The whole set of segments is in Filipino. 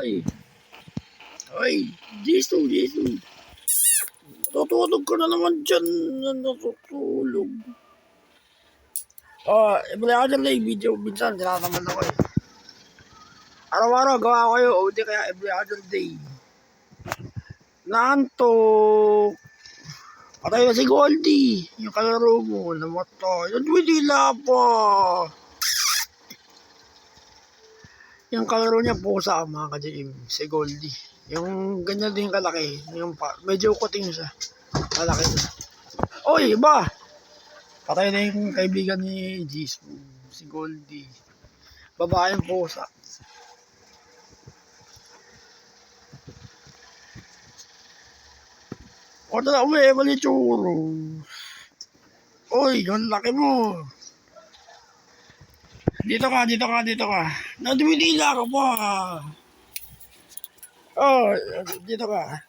Ay, ay, Jisoo. Natutulog ka na naman dyan. Natutulog. Every other day, video, minsan, sinataman ako eh. Araw-araw, gawa ko yun. O, di kaya every other day. Naantok. Patay na si Goldie. Yung kalaro mo, namatay. Nagwidila pa. Yung kalaro niya pusa, mga ka-JM, si Goldie. Yung ganyan din kalaki. Yung medyo kuting siya. Kalaki na. Oy, iba! Patay na yung kaibigan ni Jisoo, si Goldie. Babaeng pusa. O tala, uwi, mali churo. Oy, yung laki mo. Dito ka. Nadumidila ka pa. Oh, dito ka.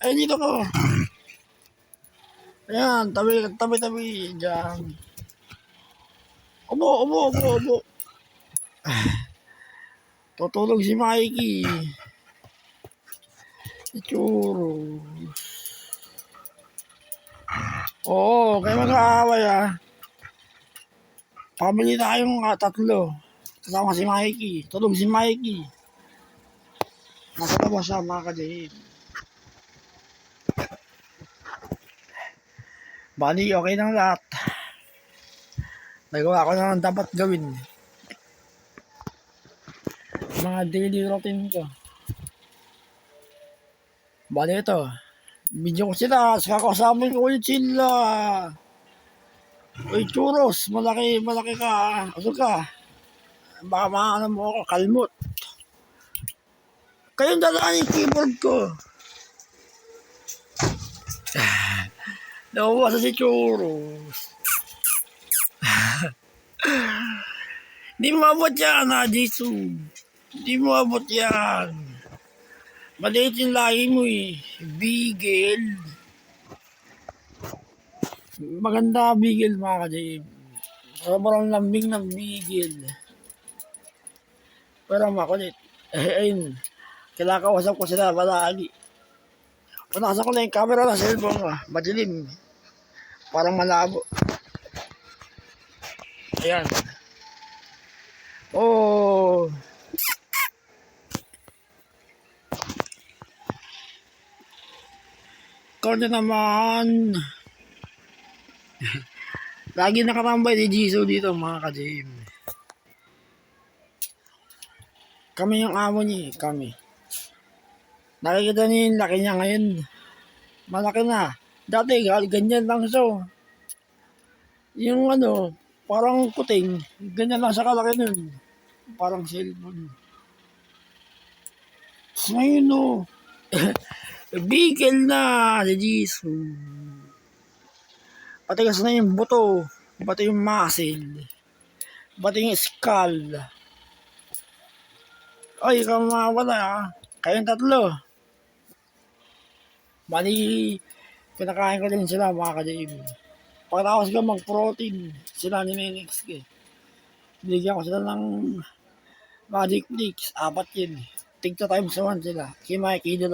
Ay, dito ka. Ayan, tabi. Diyan. Ubo. Tutulog si Mikey. Churo. Oo, kayo mag-aaway ah. Pamili tayong tatlo. Kasama si Mikey. Tulog si Mikey. Nasa labas siya, mga ka-JM. Bali, okay ng lahat. Nagawa ko na ang dapat gawin. Mga daily routine ko. Bali ito. Video ko sila. Saka kasama ko ulit sila. Uy, churros. Malaki ka. Asok ka. Baka maano mo ako. Kalmot. Kayong dalaan yung keyboard ko. Nakuha si churros. Di mo abot yan, ha, Jisoo. Di mo abot yan. Maliit yung lahi mo eh. Bigel. Maganda bigel, mga ka-JM. Sobrang lambing ng bigel. Pero makulit. Ayun. Kinakausap ko sila palagi. Punasan ko lang yung camera ng cellphone ko. Madilim. Parang malabo. Ayan. Oh. Ikaw na naman. Lagi nakarambay ni Jisoo dito, mga ka-JM. Kami yung amo niya, kami. Nakikita niyo yung laki niya ngayon. Malaki na. Dati, ganyan lang siya. Yung parang kuting, ganyan lang siya kalaki nun. Parang cellphone. Ngayon bigel na si Jisoo. Patigas na yung buto. Pati yung muscle. Pati yung skull. Ay, ikaw mawala ah. Kayong tatlo. Bali, pinakain ko din sila, mga ka-JM. Pagkatapos ko mag-protein, sila ni Nenix eh. Binigyan ko sila ng Magic Flix, 4 yun. Tig 2 times 1 sila. Si Mikey, 2.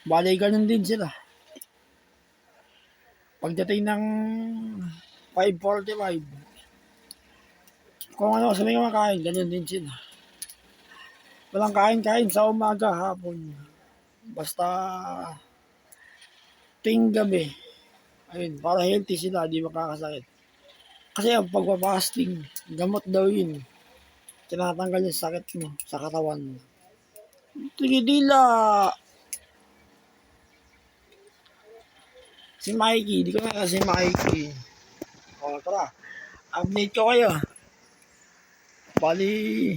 Bali, ganun din sila. Pagdating ng 5:45, kung ano sabi nga makain, ganun din sila. Walang kain sa umaga, hapon. Basta ting gabi. Ayun, para healthy sila, di makakasakit. Kasi ang pagpapasting, gamot daw yun. Tinatanggal yung sakit mo sa katawan. Tigidila! Si Mikey, di ko na si Mikey. O, tara. Update ko kayo. Bali,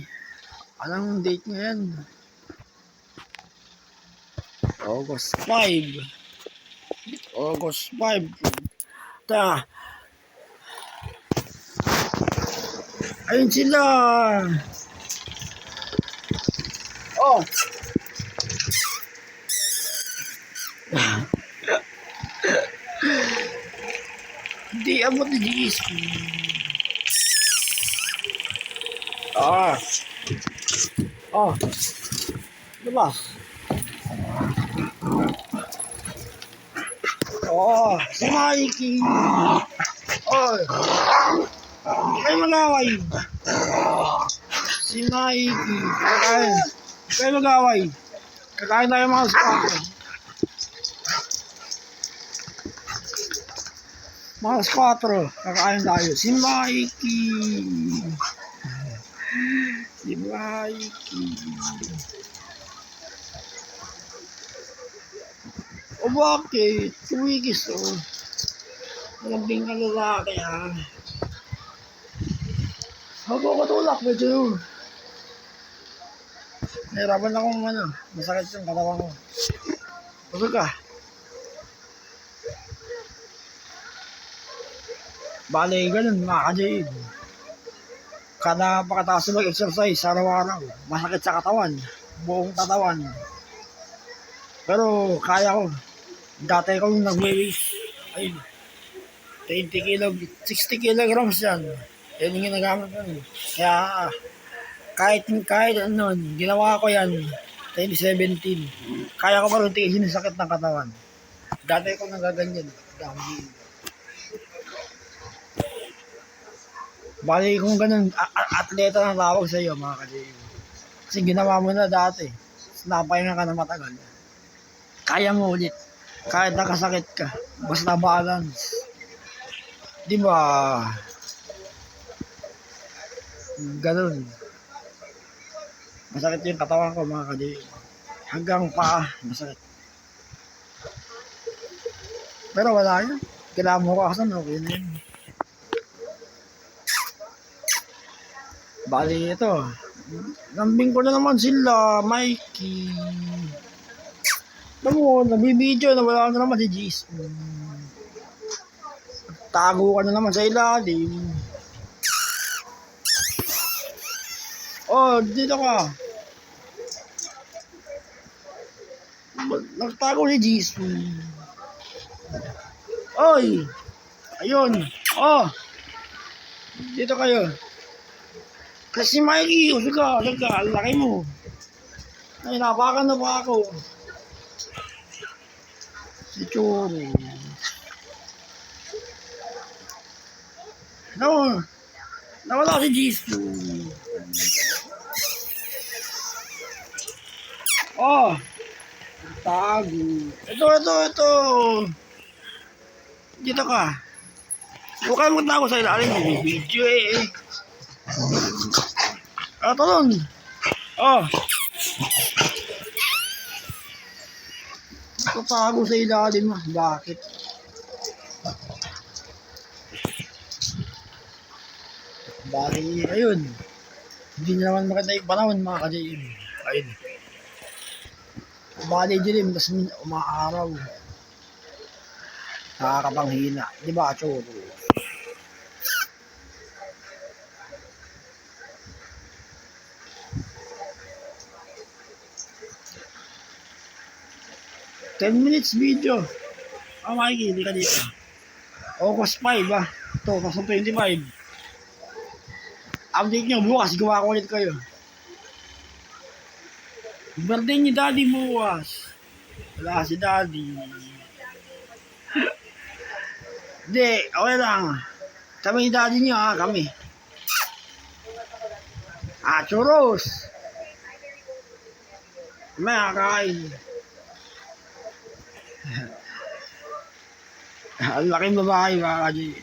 anong date ngayon? August 5. Tara. Ayun sila. Oh. Hindi abot ni Jisoo. Ah. Oh. Diba? Oh. Si Mikey. Oh. Kayo mag-away. Si Mikey. Kakain. Kayo mag-away. Kakain tayo mga squatter. Mga squatter. Kakain tayo. Si Mikey. Si Mikey. O bakit? Tumigis o. Naging ka lalaki ha. Ako katulak medyo yun. Nahirapan akong masakit yung katawan ko. Busog ka. Bale, ganun mga ka-Jade. Kada pakataas na mag-exercise araw-araw, masakit sa katawan, buong katawan. Pero kaya ko. Dati ko nag-weight, ay 20 kilo, 60 kilograms yan. Yan yung ginagamit ko. Kaya kahit ano, ginawa ko yan 2017. Kaya ko pa rin tiisin yung sakit ng katawan. Dati ko nagaganyan. Dami. Bali kung ganun, atleta na tawag sa iyo mga ka-Jade. Kasi ginawa mo na dati. Napahinga ka na matagal. Kaya mo ulit. Kahit nakasakit ka. Basta balance. Di ba? Ganun. Masakit yung katawan ko mga ka-Jade. Hanggang paa, masakit. Pero wala yun. Kailangan mo ko kasan, okay na yun. Bali ito. Lambing ko na naman sila, Mikey. Alam mo, nabibideo na wala na naman si Jis. Tago ka na naman sa ilalim. Oh, dito ka. Nagtago si Jis. Oy! Ayun. Oh! Dito kayo. Kasi Mikey, usag ka, ang laki mo. Ay, napakan na pa ako. Si Choro. No, nawala si Jisoo. Oh, tago. Ito. Dito ka. Huwag kayo magtago sa ilalim. May video eh. Ito nun. Oh. Tatago sa ilalim. Bakit? Bali, ayun. Hindi na naman maganda yung panahon mga ka-JM. Ayun. Bali, dilim. Tapos umaaraw. Nakakapanghina. Di ba, Choro? Ten minutes video. Oh, Mikey, hindi ka dito. August 5 ah. Ito, 2025. Update nyo bukas, gawa ko ulit kayo. Birthday ni Daddy bukas. Wala si Daddy. Hindi, okay lang. Kami ni Daddy nyo ha, kami. Churros. May kakain. Ang laking babae mga ka-Jade.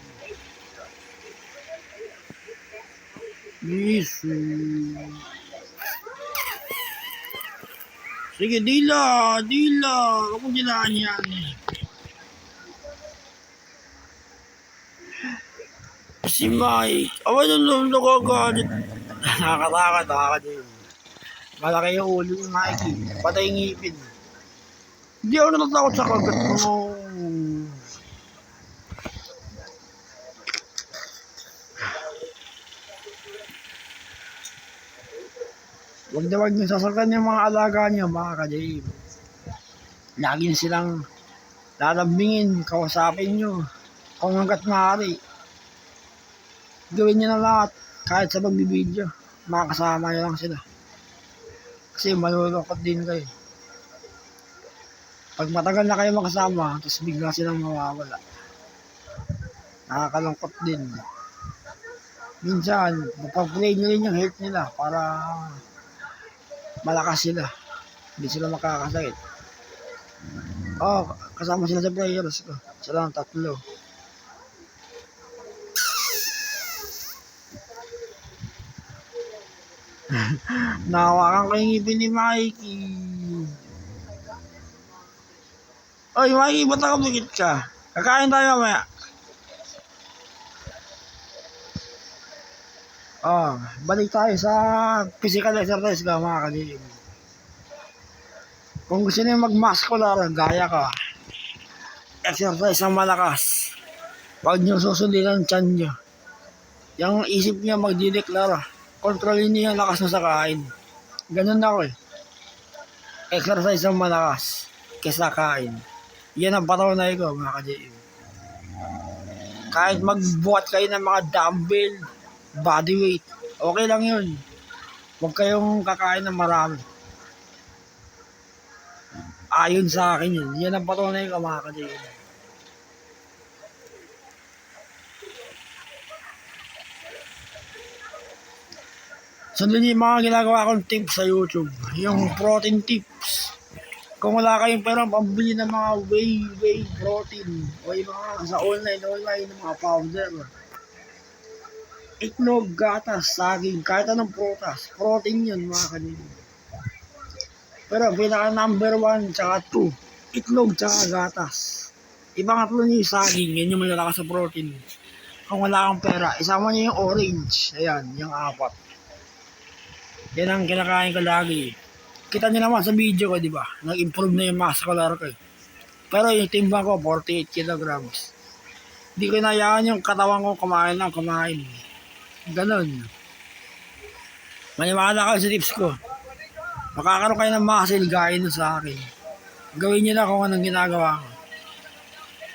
Sige, dila. Huwag mong dilaan yan. Si Mike. Awa nung nakagalit. Nakakatakot din. Malaki yung ulo ni Mikey. Patay yung ngipin. Hindi ako natatakot sa kagat mo. Huwag nyo sasaktan yung mga alaga nyo, mga ka-Jade. Lagi silang lalambingin, kausapin nyo. Kung hanggat maaari. Gawin nyo na lahat, kahit sa pagbibideo. makakasama nyo lang sila. Kasi malulungkot din kayo. Pag matagal na kayo makasama, tapos bigla silang mawawala. Nakakalungkot din. Minsan, mapag-play nyo rin yung health nila para malakas sila. Hindi sila makakasakit. Kasama sila sa players ko. Sila ang 3. Nahawakan ko yung ngipin ni Mikey. Oy, Mikey, ba't nakabukit ka? Kakain tayo mamaya. Balik tayo sa physical exercise ka mga kadilim. Kung gusto niyo mag-muscular, gaya ka. Exercise ang malakas. Huwag niyo susundin ang tiyan niyo. Yung isip niya magdideklara. Kontrolin niyo yung lakas na sa kain. Ganun ako eh. Exercise ang malakas kesa kain. Yan ang patunay ko mga kadilim. Kahit magbuhat kayo ng mga dumbbell, body weight, okay lang yun. Huwag kayong kakain ng marami. Ayon sa akin yun. Yan ang patunay ko mga kadilim. Sundin yung mga ginagawa kong tips sa YouTube. Yung protein tips. Kung wala kayong perang pambili ng mga whey protein o yung mga sa online ng mga powder. Itlog, gatas, saging, kahit anong prutas. Protein yun mga kanina. Pero pinaka number 1 tsaka 2, itlog tsaka gatas. Ibang tatlo niyo yung saging, yan yung malalakas sa protein. Kung wala kang pera, isama niyo yung orange. Ayan, yung 4. Yan ang kinakain ko lagi. Kita niyo naman sa video ko, di ba? Nag-improve na yung muscular ko. Pero yung timbang ko, 48 kilograms. Hindi ko inayaan yung katawan ko kumain ng kumain. Ganon. Maniwala kayo sa tips ko. Makakaroon kayo ng muscle gaya nun sa akin. Gawin niyo na kung anong ginagawa ko.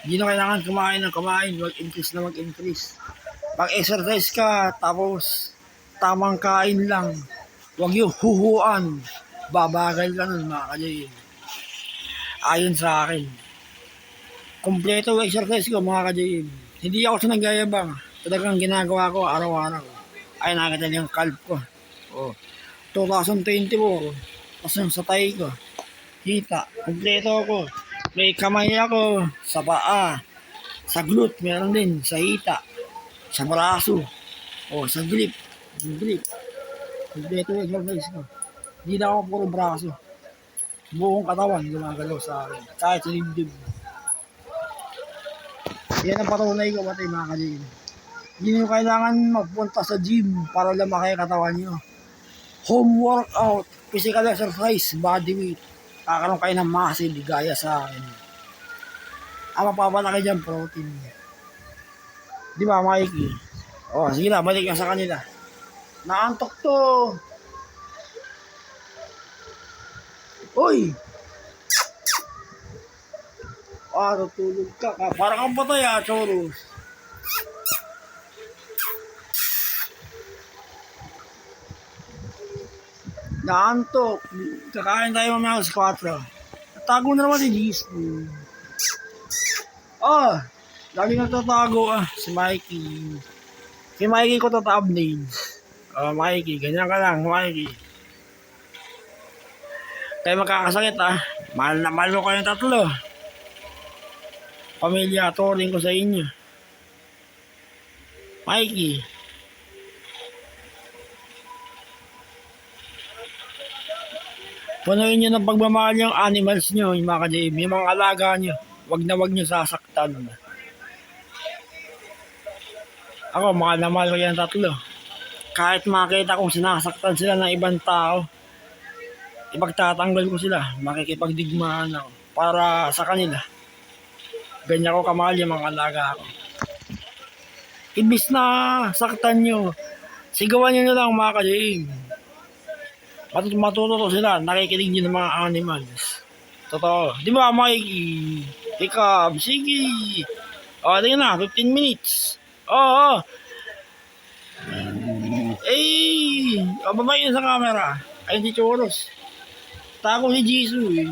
Hindi na kailangan kumain ng kumain. Mag-increase na mag-increase. Pag-exercise ka, tapos tamang kain lang. Huwag yung huhuan. Babagal ka nun mga kadilim. Ayon sa akin. Kompleto exercise ko mga kadilim. Hindi ako sinagayabang. Talagang ginagawa ko araw-araw. Ay nakita niyo yung calf ko. 2020 po. Tapos yung sa tayo ko. Kita. Kompleto ako. May kamay ako. Sa paa. Sa glute. Meron din. Sa hita. Sa braso. Sa grip. Kompleto exercise ko. Hindi na ako puro braso. Buong katawan gumagalaw sa akin. Kahit sa dibdib. Yan ang patunay ko batay mga kadilim. Hindi nyo kailangan magpunta sa gym para lumaki katawan nyo. Home workout, physical exercise, body weight. Kakaroon kayo ng muscle gaya sa akin. Ang mapapalaki dyan, protein. Di ba, Mikey? Sige na, balik ka sa kanila. Naantok to. Uy! Tutulog ka. Parang kang patay Choros. Naantok. Kakain tayo mamaya sa 4. Tago na naman si Disney. Lagi nagtatago si Mikey. Si Mikey ko to thumbnail. Mikey, ganyan ka lang, Mikey. Kayo magkakasakit Mahal na mahal ko kayong 3. Pamilya, turing ko sa inyo. Mikey. Punuin nyo ng pagmamahal yung animals nyo, yung mga kadilim, yung mga alaga nyo. Wag nyo sasaktan. Ako, mahal na mahal ko yung 3. Kahit makita kong sinasaktan sila ng ibang tao, ipagtatanggal ko sila, makikipagdigmaan ako para sa kanila. Ganyan ko kamahal yung mga alaga ko. Ibis na saktan nyo, sigawan nyo na lang mga kadilim. Matututo sila, nakikinig nyo ng mga animals. Totoo. Di ba, Mikey? Ikaw, sige. Tingnan na, 15 minutes. Babae yun sa camera. Ay, hindi Choros. Tako ni Jisoo eh.